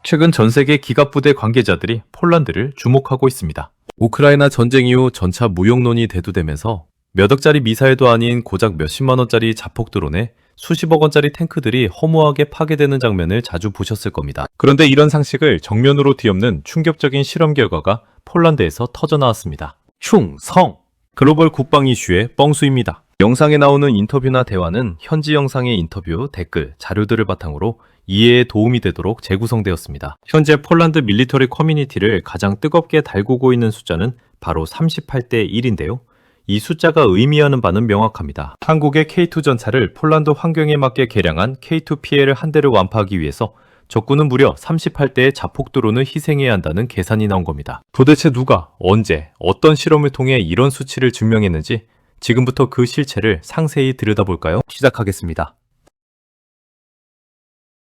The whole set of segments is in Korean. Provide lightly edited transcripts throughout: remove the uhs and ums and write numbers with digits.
최근 전 세계 기갑부대 관계자들이 폴란드를 주목하고 있습니다. 우크라이나 전쟁 이후 전차 무용론이 대두되면서 몇 억짜리 미사일도 아닌 고작 몇십만 원짜리 자폭 드론에 수십억 원짜리 탱크들이 허무하게 파괴되는 장면을 자주 보셨을 겁니다. 그런데 이런 상식을 정면으로 뒤엎는 충격적인 실험 결과가 폴란드에서 터져나왔습니다. 충성! 글로벌 국방 이슈의 뻥수입니다. 영상에 나오는 인터뷰나 대화는 현지 영상의 인터뷰, 댓글, 자료들을 바탕으로 이해에 도움이 되도록 재구성되었습니다. 현재 폴란드 밀리터리 커뮤니티를 가장 뜨겁게 달구고 있는 숫자는 바로 38대 1인데요. 이 숫자가 의미하는 바는 명확합니다. 한국의 K2 전차를 폴란드 환경에 맞게 개량한 K2PL 한 대를 완파하기 위해서 적군은 무려 38대의 자폭 드론을 희생해야 한다는 계산이 나온 겁니다. 도대체 누가, 언제, 어떤 실험을 통해 이런 수치를 증명했는지 지금부터 그 실체를 상세히 들여다볼까요? 시작하겠습니다.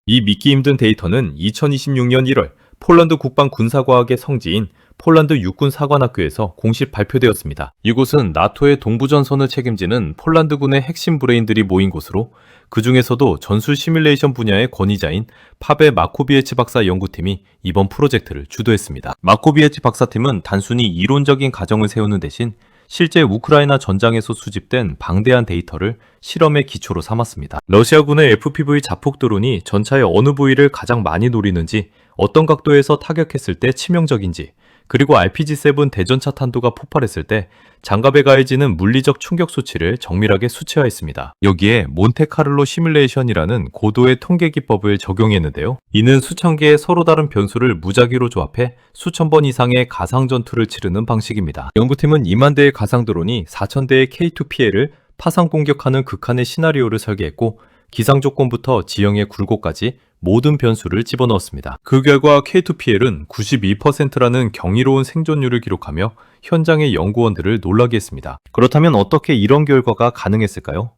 이 믿기 힘든 데이터는 2026년 1월 폴란드 국방 군사과학의 성지인 폴란드 육군사관학교에서 공식 발표되었습니다. 이곳은 나토의 동부전선을 책임지는 폴란드군의 핵심 브레인들이 모인 곳으로 그 중에서도 전술 시뮬레이션 분야의 권위자인 파베 마코비에츠 박사 연구팀이 이번 프로젝트를 주도했습니다. 마코비에츠 박사팀은 단순히 이론적인 가정을 세우는 대신 실제 우크라이나 전장에서 수집된 방대한 데이터를 실험의 기초로 삼았습니다. 러시아군의 FPV 자폭 드론이 전차의 어느 부위를 가장 많이 노리는지, 어떤 각도에서 타격했을 때 치명적인지, 그리고 RPG-7 대전차 탄도가 폭발했을 때 장갑에 가해지는 물리적 충격 수치를 정밀하게 수치화했습니다. 여기에 몬테카를로 시뮬레이션이라는 고도의 통계 기법을 적용했는데요. 이는 수천 개의 서로 다른 변수를 무작위로 조합해 수천 번 이상의 가상 전투를 치르는 방식입니다. 연구팀은 2만 대의 가상 드론이 4천 대의 K2PL을 파상 공격하는 극한의 시나리오를 설계했고, 기상 조건부터 지형의 굴곡까지 모든 변수를 집어넣었습니다. 그 결과 K2PL은 92%라는 경이로운 생존율을 기록하며 현장의 연구원들을 놀라게 했습니다. 그렇다면 어떻게 이런 결과가 가능했을까요?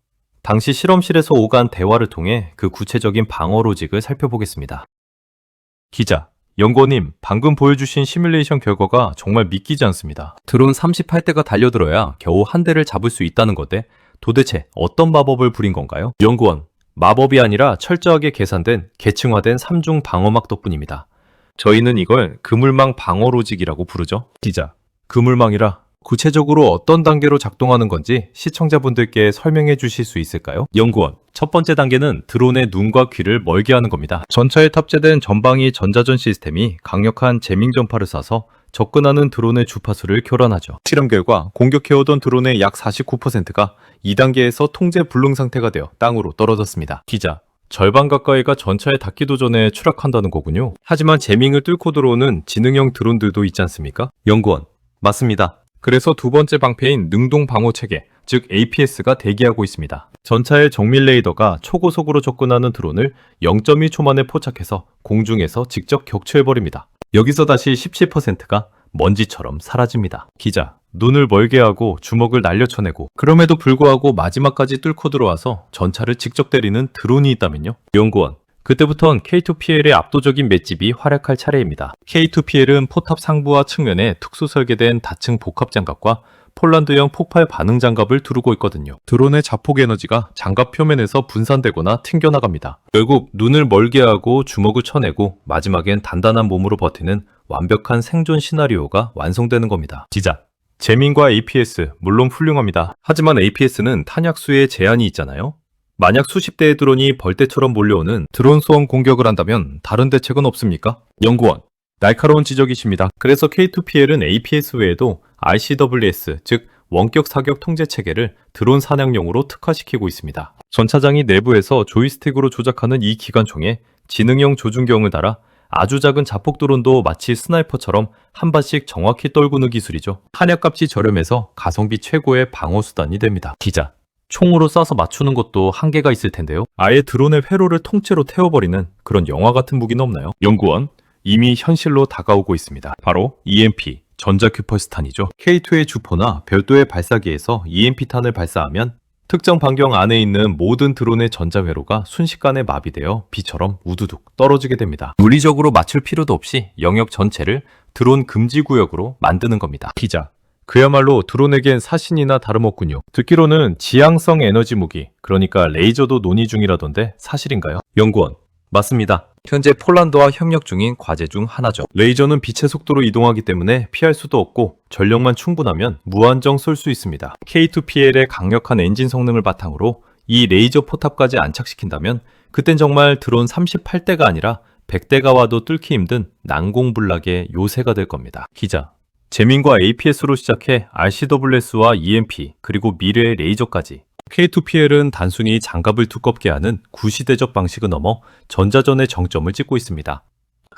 당시 실험실에서 오간 대화를 통해 그 구체적인 방어 로직을 살펴보겠습니다. 기자, 연구원님, 방금 보여주신 시뮬레이션 결과가 정말 믿기지 않습니다. 드론 38대가 달려들어야 겨우 한 대를 잡을 수 있다는 건데 도대체 어떤 마법을 부린 건가요? 연구원, 마법이 아니라 철저하게 계산된 계층화된 3중 방어막 덕분입니다. 저희는 이걸 그물망 방어 로직이라고 부르죠. 기자, 그물망이라 구체적으로 어떤 단계로 작동하는 건지 시청자분들께 설명해 주실 수 있을까요? 연구원, 첫 번째 단계는 드론의 눈과 귀를 멀게 하는 겁니다. 전차에 탑재된 전방위 전자전 시스템이 강력한 재밍 전파를 쏴서 접근하는 드론의 주파수를 교란하죠. 실험 결과 공격해오던 드론의 약 49%가 2단계에서 통제 불능 상태가 되어 땅으로 떨어졌습니다. 기자, 절반 가까이가 전차에 닿기도 전에 추락한다는 거군요. 하지만 재밍을 뚫고 들어오는 지능형 드론들도 있지 않습니까? 연구원, 맞습니다. 그래서 두 번째 방패인 능동 방호 체계, 즉 APS가 대기하고 있습니다. 전차의 정밀 레이더가 초고속으로 접근하는 드론을 0.2초 만에 포착해서 공중에서 직접 격추해버립니다. 여기서 다시 17%가 먼지처럼 사라집니다. 기자, 눈을 멀게 하고 주먹을 날려쳐내고 그럼에도 불구하고 마지막까지 뚫고 들어와서 전차를 직접 때리는 드론이 있다면요? 연구원, 그때부턴 K2PL의 압도적인 맷집이 활약할 차례입니다. K2PL은 포탑 상부와 측면에 특수 설계된 다층 복합 장갑과 폴란드형 폭발 반응 장갑을 두르고 있거든요. 드론의 자폭 에너지가 장갑 표면에서 분산되거나 튕겨나갑니다. 결국 눈을 멀게 하고 주먹을 쳐내고 마지막엔 단단한 몸으로 버티는 완벽한 생존 시나리오가 완성되는 겁니다. 기자, 재민과 APS 물론 훌륭합니다. 하지만 APS는 탄약수에 제한이 있잖아요. 만약 수십 대의 드론이 벌떼처럼 몰려오는 드론 소음 공격을 한다면 다른 대책은 없습니까? 연구원, 날카로운 지적이십니다. 그래서 K2PL은 APS 외에도 RCWS, 즉 원격 사격 통제 체계를 드론 사냥용으로 특화시키고 있습니다. 전차장이 내부에서 조이스틱으로 조작하는 이 기관총에 지능형 조준경을 달아 아주 작은 자폭 드론도 마치 스나이퍼처럼 한 발씩 정확히 떨구는 기술이죠. 탄약값이 저렴해서 가성비 최고의 방어 수단이 됩니다. 기자, 총으로 쏴서 맞추는 것도 한계가 있을 텐데요. 아예 드론의 회로를 통째로 태워버리는 그런 영화 같은 무기는 없나요? 연구원, 이미 현실로 다가오고 있습니다. 바로 EMP, 전자큐퍼스탄이죠. K2의 주포나 별도의 발사기에서 EMP탄을 발사하면 특정 반경 안에 있는 모든 드론의 전자회로가 순식간에 마비되어 비처럼 우두둑 떨어지게 됩니다. 물리적으로 맞출 필요도 없이 영역 전체를 드론 금지 구역으로 만드는 겁니다. 기자, 그야말로 드론에겐 사신이나 다름없군요. 듣기로는 지향성 에너지 무기, 그러니까 레이저도 논의 중이라던데 사실인가요? 연구원, 맞습니다. 현재 폴란드와 협력 중인 과제 중 하나죠. 레이저는 빛의 속도로 이동하기 때문에 피할 수도 없고 전력만 충분하면 무한정 쏠 수 있습니다. K2PL의 강력한 엔진 성능을 바탕으로 이 레이저 포탑까지 안착시킨다면 그땐 정말 드론 38대가 아니라 100대가 와도 뚫기 힘든 난공불락의 요새가 될 겁니다. 기자, 제민과 APS로 시작해 RCWS와 EMP, 그리고 미래의 레이저까지 K2PL은 단순히 장갑을 두껍게 하는 구시대적 방식을 넘어 전자전의 정점을 찍고 있습니다.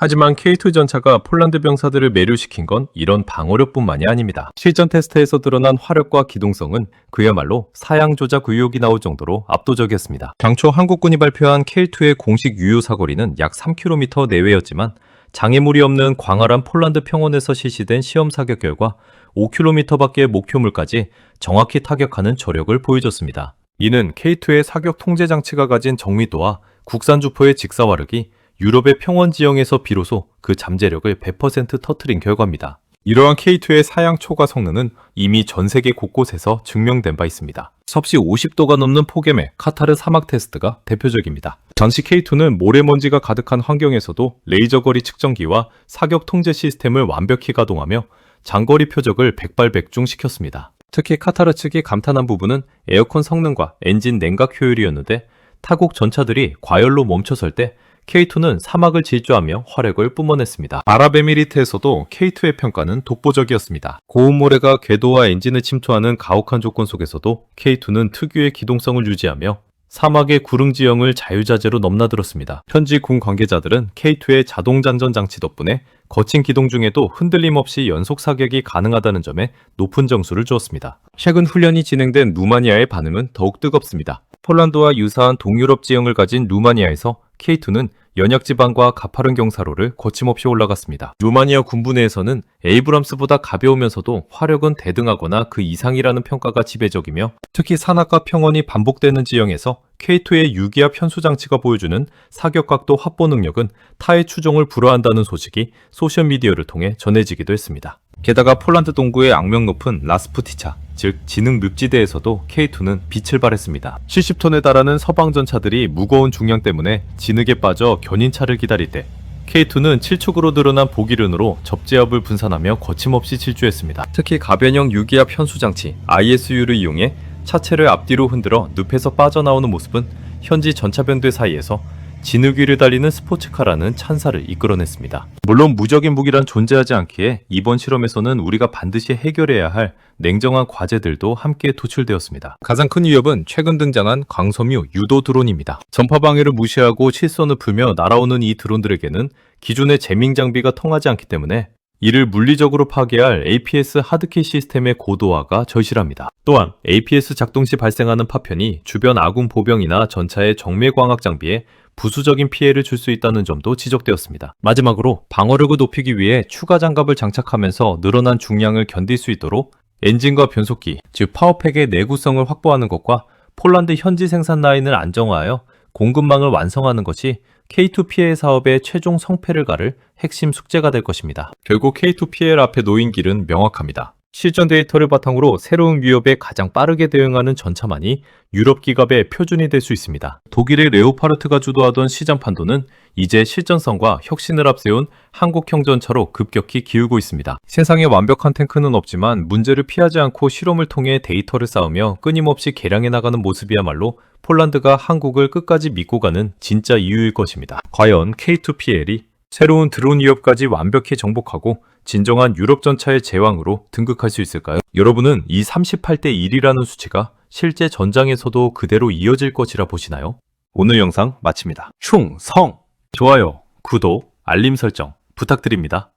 하지만 K2 전차가 폴란드 병사들을 매료시킨 건 이런 방어력뿐만이 아닙니다. 실전 테스트에서 드러난 화력과 기동성은 그야말로 사양 조작 의혹이 나올 정도로 압도적이었습니다. 당초 한국군이 발표한 K2의 공식 유효 사거리는 약 3km 내외였지만 장애물이 없는 광활한 폴란드 평원에서 실시된 시험 사격 결과 5km 밖의 목표물까지 정확히 타격하는 저력을 보여줬습니다. 이는 K2의 사격 통제 장치가 가진 정밀도와 국산 주포의 직사화력이 유럽의 평원 지형에서 비로소 그 잠재력을 100% 터뜨린 결과입니다. 이러한 K2의 사양 초과 성능은 이미 전 세계 곳곳에서 증명된 바 있습니다. 섭씨 50도가 넘는 폭염의 카타르 사막 테스트가 대표적입니다. 당시 K2는 모래먼지가 가득한 환경에서도 레이저 거리 측정기와 사격 통제 시스템을 완벽히 가동하며 장거리 표적을 백발백중시켰습니다. 특히 카타르 측이 감탄한 부분은 에어컨 성능과 엔진 냉각 효율이었는데 타국 전차들이 과열로 멈춰설 때 K2는 사막을 질주하며 화력을 뿜어냈습니다. 아랍에미리트에서도 K2의 평가는 독보적이었습니다. 고온 모래가 궤도와 엔진을 침투하는 가혹한 조건 속에서도 K2는 특유의 기동성을 유지하며 사막의 구릉 지형을 자유자재로 넘나들었습니다. 현지 군 관계자들은 K2의 자동 장전 장치 덕분에 거친 기동 중에도 흔들림 없이 연속 사격이 가능하다는 점에 높은 점수를 주었습니다. 최근 훈련이 진행된 루마니아의 반응은 더욱 뜨겁습니다. 폴란드와 유사한 동유럽 지형을 가진 루마니아에서 K2는 연약 지방과 가파른 경사로를 거침없이 올라갔습니다. 루마니아 군부 내에서는 에이브람스보다 가벼우면서도 화력은 대등하거나 그 이상이라는 평가가 지배적이며 특히 산악과 평원이 반복되는 지형에서 K2의 유기압 현수 장치가 보여주는 사격각도 확보 능력은 타의 추종을 불허한다는 소식이 소셜미디어를 통해 전해지기도 했습니다. 게다가 폴란드 동부의 악명 높은 라스푸티차, 즉 진흙 늪지대에서도 K2는 빛을 발했습니다. 70톤에 달하는 서방 전차들이 무거운 중량 때문에 진흙에 빠져 견인차를 기다릴 때 K2는 7축으로 늘어난 보기륜으로 접지압을 분산하며 거침없이 질주했습니다. 특히 가변형 유기압 현수 장치 ISU를 이용해 차체를 앞뒤로 흔들어 늪에서 빠져나오는 모습은 현지 전차병들 사이에서 진흙 위를 달리는 스포츠카라는 찬사를 이끌어냈습니다. 물론 무적인 무기란 존재하지 않기에 이번 실험에서는 우리가 반드시 해결해야 할 냉정한 과제들도 함께 도출되었습니다. 가장 큰 위협은 최근 등장한 광섬유 유도 드론입니다. 전파 방해를 무시하고 실선을 풀며 날아오는 이 드론들에게는 기존의 제밍 장비가 통하지 않기 때문에 이를 물리적으로 파괴할 APS 하드킷 시스템의 고도화가 절실합니다. 또한 APS 작동 시 발생하는 파편이 주변 아군 보병이나 전차의 정밀광학 장비에 부수적인 피해를 줄 수 있다는 점도 지적되었습니다. 마지막으로 방어력을 높이기 위해 추가 장갑을 장착하면서 늘어난 중량을 견딜 수 있도록 엔진과 변속기, 즉 파워팩의 내구성을 확보하는 것과 폴란드 현지 생산 라인을 안정화하여 공급망을 완성하는 것이 K2PL 사업의 최종 성패를 가를 핵심 숙제가 될 것입니다. 결국 K2PL 앞에 놓인 길은 명확합니다. 실전 데이터를 바탕으로 새로운 위협에 가장 빠르게 대응하는 전차만이 유럽 기갑의 표준이 될 수 있습니다. 독일의 레오파르트가 주도하던 시장 판도는 이제 실전성과 혁신을 앞세운 한국형 전차로 급격히 기울고 있습니다. 세상에 완벽한 탱크는 없지만 문제를 피하지 않고 실험을 통해 데이터를 쌓으며 끊임없이 개량해 나가는 모습이야말로 폴란드가 한국을 끝까지 믿고 가는 진짜 이유일 것입니다. 과연 K2PL이 새로운 드론 위협까지 완벽히 정복하고 진정한 유럽 전차의 제왕으로 등극할 수 있을까요? 여러분은 이 38대 1이라는 수치가 실제 전장에서도 그대로 이어질 것이라 보시나요? 오늘 영상 마칩니다. 충성! 좋아요, 구독, 알림 설정 부탁드립니다.